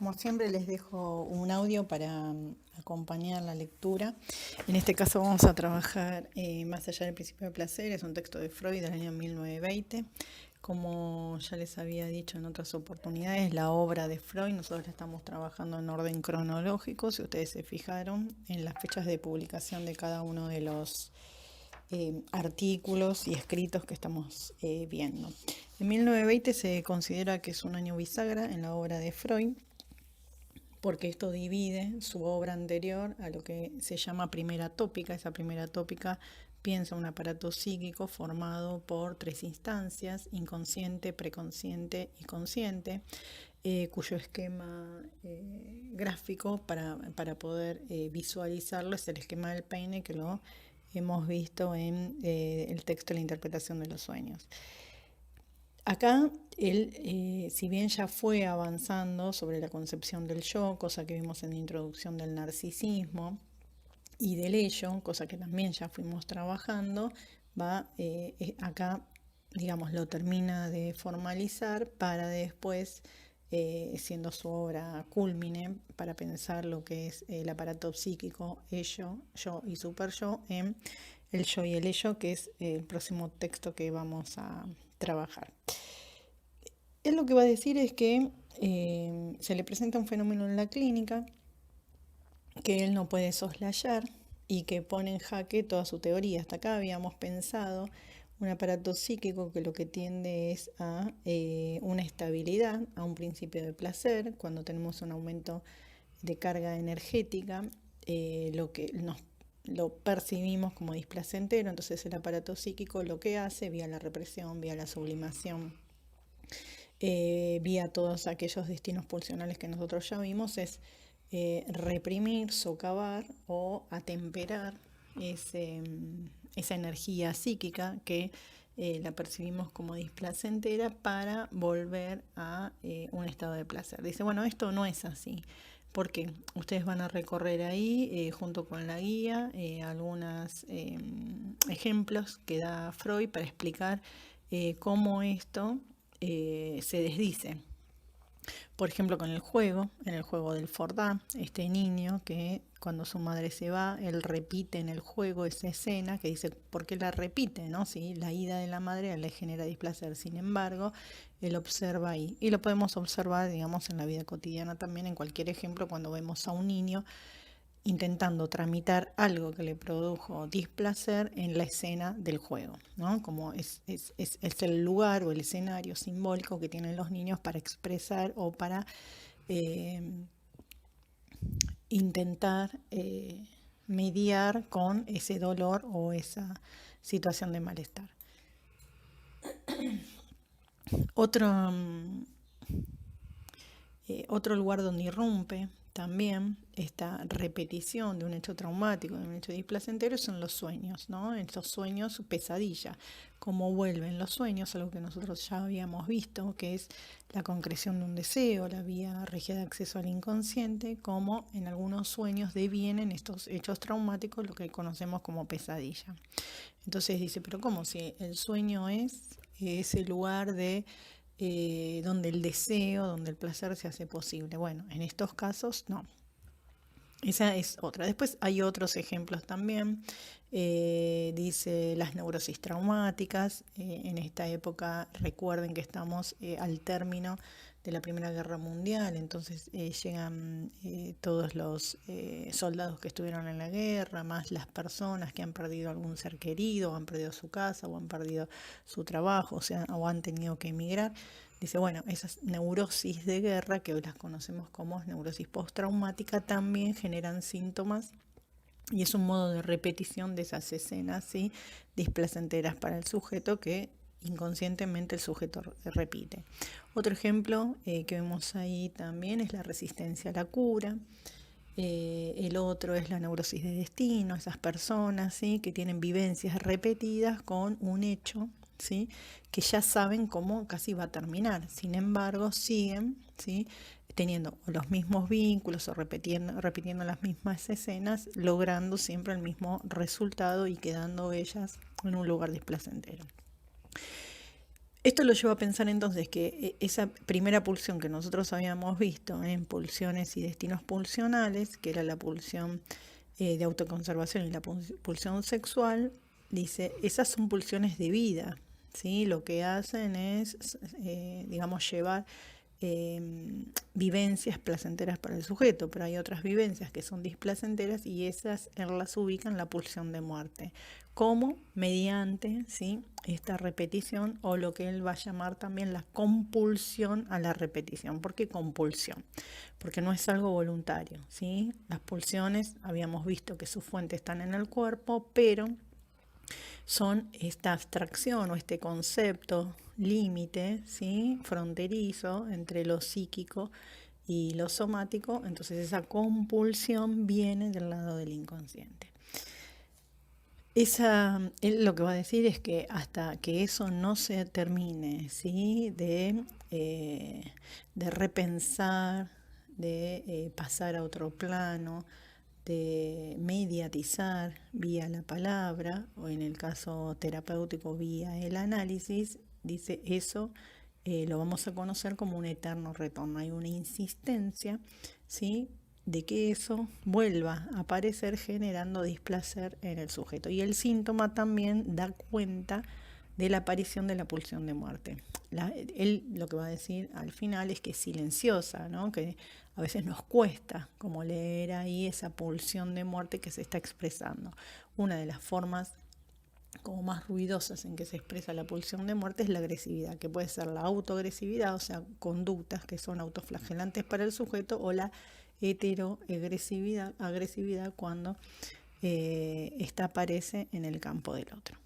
Como siempre les dejo un audio para acompañar la lectura. En este caso vamos a trabajar Más allá del principio de placer. Es un texto de Freud del año 1920. Como ya les había dicho en otras oportunidades, la obra de Freud nosotros la estamos trabajando en orden cronológico. Si ustedes se fijaron en las fechas de publicación de cada uno de los artículos y escritos que estamos viendo. En 1920 se considera que es un año bisagra en la obra de Freud, porque esto divide su obra anterior a lo que se llama primera tópica. Esa primera tópica piensa un aparato psíquico formado por tres instancias: inconsciente, preconsciente y consciente, cuyo esquema gráfico para poder visualizarlo es el esquema del peine, que lo hemos visto en el texto de la interpretación de los sueños. Acá él, si bien ya fue avanzando sobre la concepción del yo, cosa que vimos en la introducción del narcisismo, y del ello, cosa que también ya fuimos trabajando, acá, digamos, lo termina de formalizar para después, siendo su obra cúlmine, para pensar lo que es el aparato psíquico, ello, yo y superyo, en el yo y el ello, que es el próximo texto que vamos a trabajar. Él lo que va a decir es que se le presenta un fenómeno en la clínica que él no puede soslayar y que pone en jaque toda su teoría. Hasta acá habíamos pensado un aparato psíquico que lo que tiende es a una estabilidad, a un principio de placer. Cuando tenemos un aumento de carga energética, lo percibimos como displacentero. Entonces el aparato psíquico lo que hace, vía la represión, vía la sublimación, vía todos aquellos destinos pulsionales que nosotros ya vimos, es reprimir, socavar o atemperar esa energía psíquica que la percibimos como displacentera para volver a un estado de placer. Dice, bueno, esto no es así. Porque ustedes van a recorrer ahí, junto con la guía, algunos ejemplos que da Freud para explicar cómo esto se desdice. Por ejemplo, con en el juego del Fordá, este niño que cuando su madre se va, él repite en el juego esa escena que dice, ¿por qué la repite? ¿No? ¿Sí? La ida de la madre le genera displacer. Sin embargo, él observa ahí. Y lo podemos observar, digamos, en la vida cotidiana también, en cualquier ejemplo, cuando vemos a un niño intentando tramitar algo que le produjo displacer en la escena del juego, ¿no? Como es el lugar o el escenario simbólico que tienen los niños para expresar o para eh, intentar mediar con ese dolor o esa situación de malestar. Otro, otro lugar donde irrumpe también esta repetición de un hecho traumático, de un hecho displacentero, son los sueños, ¿no? Estos sueños pesadilla, cómo vuelven los sueños, algo que nosotros ya habíamos visto, que es la concreción de un deseo, la vía regia de acceso al inconsciente, como en algunos sueños devienen estos hechos traumáticos, lo que conocemos como pesadilla. Entonces dice, pero ¿cómo si el sueño es ese lugar de donde el deseo, donde el placer se hace posible? Bueno, en estos casos no. Esa es otra. Después hay otros ejemplos también. Dice las neurosis traumáticas. En esta época recuerden que estamos al término de la Primera Guerra Mundial, entonces llegan todos los soldados que estuvieron en la guerra, más las personas que han perdido algún ser querido, o han perdido su casa, o han perdido su trabajo, o han tenido que emigrar. Dice, bueno, esas neurosis de guerra, que hoy las conocemos como neurosis postraumática, también generan síntomas y es un modo de repetición de esas escenas, ¿sí?, displacenteras para el sujeto que inconscientemente el sujeto repite. Otro ejemplo que vemos ahí también es la resistencia a la cura. El otro es la neurosis de destino, esas personas, ¿sí?, que tienen vivencias repetidas con un hecho, ¿sí?, que ya saben cómo casi va a terminar. Sin embargo, siguen, ¿sí?, teniendo los mismos vínculos o repitiendo las mismas escenas, logrando siempre el mismo resultado y quedando ellas en un lugar displacentero. Esto lo lleva a pensar entonces que esa primera pulsión que nosotros habíamos visto en pulsiones y destinos pulsionales, que era la pulsión de autoconservación y la pulsión sexual, dice, esas son pulsiones de vida, ¿sí? Lo que hacen es, digamos, llevar vivencias placenteras para el sujeto, pero hay otras vivencias que son displacenteras y esas él las ubica en la pulsión de muerte, como mediante, ¿sí?, esta repetición o lo que él va a llamar también la compulsión a la repetición. ¿Por qué compulsión? Porque no es algo voluntario, ¿sí? Las pulsiones habíamos visto que sus fuentes están en el cuerpo, pero son esta abstracción o este concepto límite, ¿sí?, fronterizo entre lo psíquico y lo somático. Entonces esa compulsión viene del lado del inconsciente. Él lo que va a decir es que hasta que eso no se termine, ¿sí?, de repensar, de pasar a otro plano, de mediatizar vía la palabra o en el caso terapéutico vía el análisis, dice eso lo vamos a conocer como un eterno retorno. Hay una insistencia, ¿sí?, de que eso vuelva a aparecer generando displacer en el sujeto. Y el síntoma también da cuenta de la aparición de la pulsión de muerte. Él lo que va a decir al final es que es silenciosa, ¿no?, que a veces nos cuesta como leer ahí esa pulsión de muerte que se está expresando. Una de las formas como más ruidosas en que se expresa la pulsión de muerte es la agresividad, que puede ser la autoagresividad, o sea, conductas que son autoflagelantes para el sujeto, o la agresividad cuando esta aparece en el campo del otro.